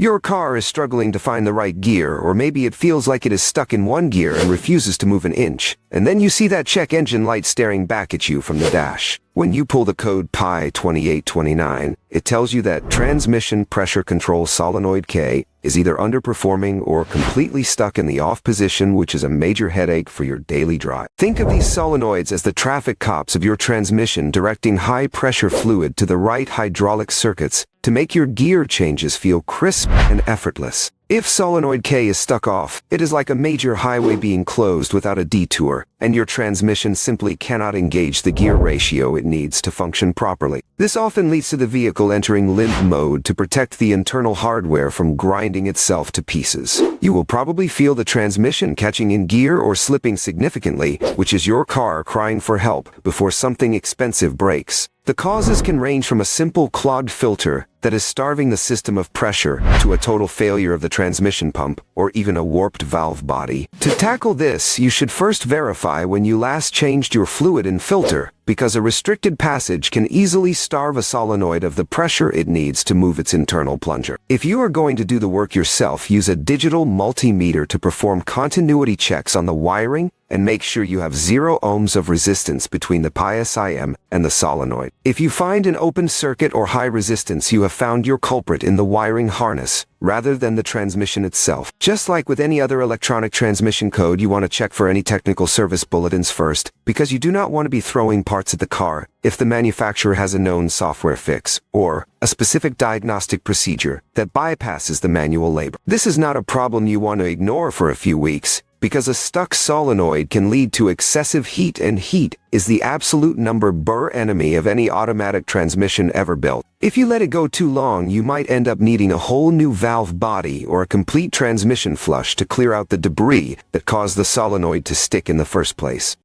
Your car is struggling to find the right gear, or maybe it feels like it is stuck in one gear and refuses to move an inch. And then you see that check engine light staring back at you from the dash. When you pull the code P2829, it tells you that transmission pressure control solenoid K is either underperforming or completely stuck in the off position, which is a major headache for your daily drive. Think of these solenoids as the traffic cops of your transmission, directing high-pressure fluid to the right hydraulic circuits to make your gear changes feel crisp and effortless. If solenoid K is stuck off, it is like a major highway being closed without a detour, and your transmission simply cannot engage the gear ratio it needs to function properly. This often leads to the vehicle entering limp mode to protect the internal hardware from grinding itself to pieces. You will probably feel the transmission catching in gear or slipping significantly, which is your car crying for help before something expensive breaks. The causes can range from a simple clogged filter that is starving the system of pressure to a total failure of the transmission pump or even a warped valve body. To tackle this, you should first verify when you last changed your fluid and filter, because a restricted passage can easily starve a solenoid of the pressure it needs to move its internal plunger. If you are going to do the work yourself, use a digital multimeter to perform continuity checks on the wiring and make sure you have 0 ohms of resistance between the PSIM and the solenoid. If you find an open circuit or high resistance, you have found your culprit in the wiring harness rather than the transmission itself. Just like with any other electronic transmission code, you want to check for any technical service bulletins first, because you do not want to be throwing parts at the car if the manufacturer has a known software fix or a specific diagnostic procedure that bypasses the manual labor. This is not a problem you want to ignore for a few weeks, because a stuck solenoid can lead to excessive heat, and heat is the absolute number one enemy of any automatic transmission ever built. If you let it go too long, you might end up needing a whole new valve body or a complete transmission flush to clear out the debris that caused the solenoid to stick in the first place.